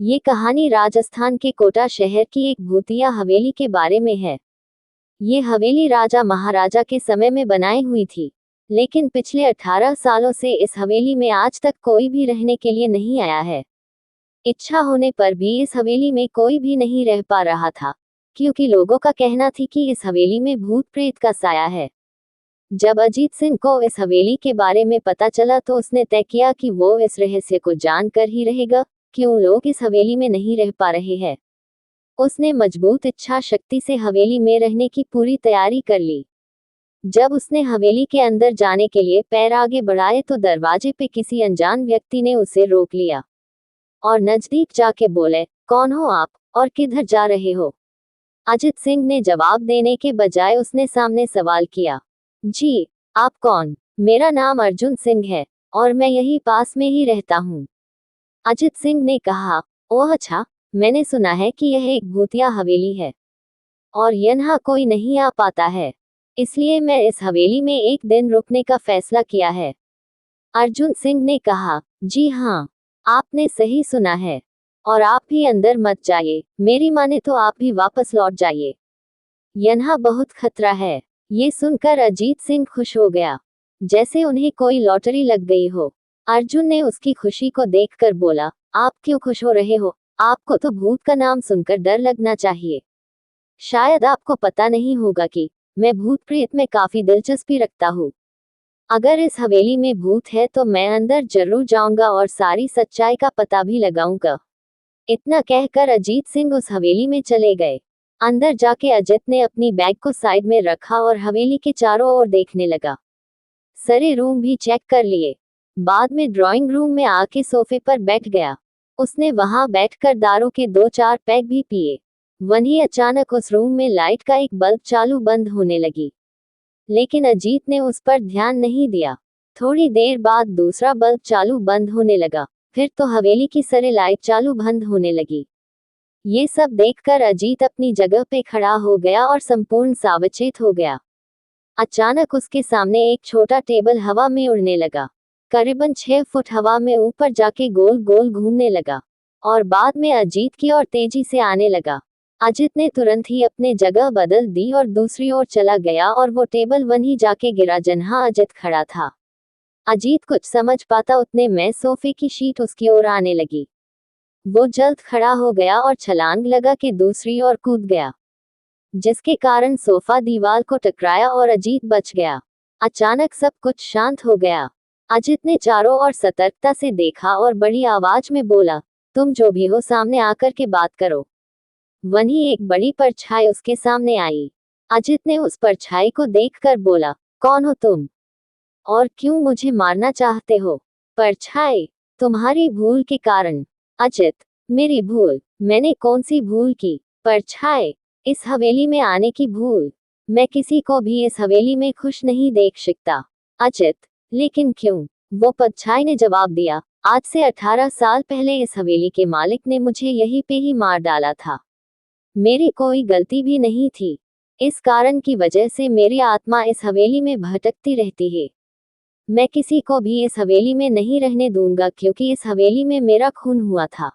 ये कहानी राजस्थान के कोटा शहर की एक भूतिया हवेली के बारे में है। ये हवेली राजा महाराजा के समय में बनाई हुई थी, लेकिन पिछले 18 सालों से इस हवेली में आज तक कोई भी रहने के लिए नहीं आया है। इच्छा होने पर भी इस हवेली में कोई भी नहीं रह पा रहा था, क्योंकि लोगों का कहना थी कि इस हवेली में भूत प्रेत का साया है। जब अजीत सिंह को इस हवेली के बारे में पता चला तो उसने तय किया कि वो इस रहस्य को जानकर ही रहेगा, क्यों लोग इस हवेली में नहीं रह पा रहे हैं। उसने मजबूत इच्छा शक्ति से हवेली में रहने की पूरी तैयारी कर ली। जब उसने हवेली के अंदर जाने के लिए पैर आगे बढ़ाए तो दरवाजे पे किसी अनजान व्यक्ति ने उसे रोक लिया और नजदीक जाके बोले, कौन हो आप और किधर जा रहे हो? अजित सिंह ने जवाब देने के बजाय उसने सामने सवाल किया, जी, आप कौन? मेरा नाम अर्जुन सिंह है और मैं यही पास में ही रहता हूँ। अजित सिंह ने कहा, ओह अच्छा, मैंने सुना है कि यह एक भूतिया हवेली है और यहाँ कोई नहीं आ पाता है, इसलिए मैं इस हवेली में एक दिन रुकने का फैसला किया है। अर्जुन सिंह ने कहा, जी हाँ, आपने सही सुना है और आप भी अंदर मत जाइए, मेरी माने तो आप भी वापस लौट जाइए, यहाँ बहुत खतरा है। ये सुनकर अजीत सिंह खुश हो गया, जैसे उन्हें कोई लॉटरी लग गई हो। अर्जुन ने उसकी खुशी को देखकर बोला, आप क्यों खुश हो रहे हो? आपको तो भूत का नाम सुनकर डर लगना चाहिए। शायद आपको पता नहीं होगा कि मैं भूत प्रेत में काफी दिलचस्पी रखता हूँ। अगर इस हवेली में भूत है तो मैं अंदर जरूर जाऊंगा और सारी सच्चाई का पता भी लगाऊंगा। इतना कहकर अजीत सिंह उस हवेली में चले गए। अंदर जाके अजित ने अपनी बैग को साइड में रखा और हवेली के चारों ओर देखने लगा। सारे रूम भी चेक कर लिए। बाद में ड्राइंग रूम में आके सोफे पर बैठ गया। उसने वहां बैठकर दारू के 2-4 पैक भी पिए। वहीं अचानक उस रूम में लाइट का एक बल्ब चालू बंद होने लगी, लेकिन अजीत ने उस पर ध्यान नहीं दिया। थोड़ी देर बाद दूसरा बल्ब चालू बंद होने लगा, फिर तो हवेली की सारी लाइट चालू बंद होने लगी। ये सब देखकर अजीत अपनी जगह पे खड़ा हो गया और संपूर्ण सावचेत हो गया। अचानक उसके सामने एक छोटा टेबल हवा में उड़ने लगा, करीबन 6 फुट हवा में ऊपर जाके गोल गोल घूमने लगा और बाद में अजीत की ओर तेजी से आने लगा। अजित ने तुरंत ही अपने जगह बदल दी और दूसरी ओर चला गया और वो टेबल वहीं जाके गिरा जहाँ अजित खड़ा था। अजीत कुछ समझ पाता उतने में सोफे की शीट उसकी ओर आने लगी। वो जल्द खड़ा हो गया और छलांग लगा के दूसरी ओर कूद गया, जिसके कारण सोफा दीवार को टकराया और अजीत बच गया। अचानक सब कुछ शांत हो गया। अजित ने चारों ओर सतर्कता से देखा और बड़ी आवाज में बोला, तुम जो भी हो सामने आकर के बात करो। वहीं एक बड़ी परछाई उसके सामने आई। अजित ने उस परछाई को देखकर बोला, कौन हो तुम और क्यों मुझे मारना चाहते हो? परछाई, तुम्हारी भूल के कारण। अजित, मेरी भूल? मैंने कौन सी भूल की? परछाई, इस हवेली में आने की भूल। मैं किसी को भी इस हवेली में खुश नहीं देख सकता। अजित, लेकिन क्यों? वो परछाई ने जवाब दिया, आज से 18 साल पहले इस हवेली के मालिक ने मुझे यहीं पे ही मार डाला था। मेरी कोई गलती भी नहीं थी। इस कारण की वजह से मेरी आत्मा इस हवेली में भटकती रहती है। मैं किसी को भी इस हवेली में नहीं रहने दूंगा, क्योंकि इस हवेली में मेरा खून हुआ था।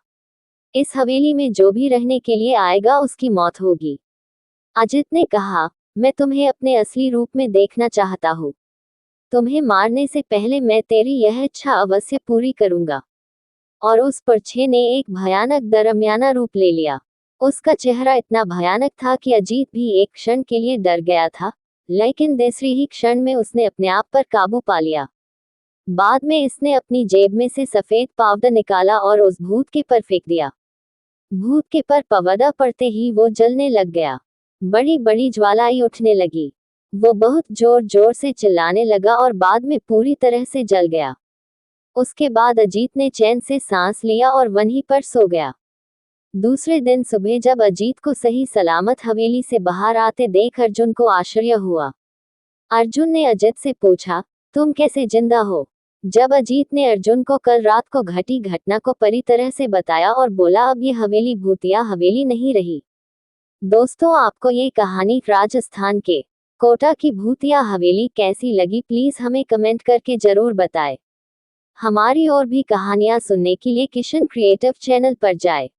इस हवेली में जो भी रहने के लिए आएगा उसकी मौत होगी। अजित ने कहा, मैं तुम्हें अपने असली रूप में देखना चाहता हूँ। तुम्हें मारने से पहले मैं तेरी यह इच्छा अवश्य पूरी करूंगा। और उस परछे ने एक भयानक दरमियाना रूप ले लिया। उसका चेहरा इतना भयानक था कि अजीत भी एक क्षण के लिए डर गया था, लेकिन दूसरी ही क्षण में उसने अपने आप पर काबू पा लिया। बाद में इसने अपनी जेब में से सफेद पाउडर निकाला और उस भूत के पर फेंक दिया। भूत के पर पाउडर पड़ते ही वो जलने लग गया। बड़ी बड़ी ज्वालाएं उठने लगी। वो बहुत जोर जोर से चिल्लाने लगा और बाद में पूरी तरह से जल गया। उसके बाद अजीत ने चैन से सांस लिया और वहीं पर सो गया। दूसरे दिन सुबह जब अजीत को सही सलामत हवेली से बाहर आते देख अर्जुन को आश्चर्य हुआ। अर्जुन ने अजित से पूछा, तुम कैसे जिंदा हो? जब अजीत ने अर्जुन को कल रात को घटी घटना को पूरी तरह से बताया और बोला, अब ये हवेली भूतिया हवेली नहीं रही। दोस्तों, आपको ये कहानी राजस्थान के कोटा की भूतिया हवेली कैसी लगी, प्लीज हमें कमेंट करके जरूर बताएं। हमारी और भी कहानियाँ सुनने के लिए किशन क्रिएटिव चैनल पर जाएं।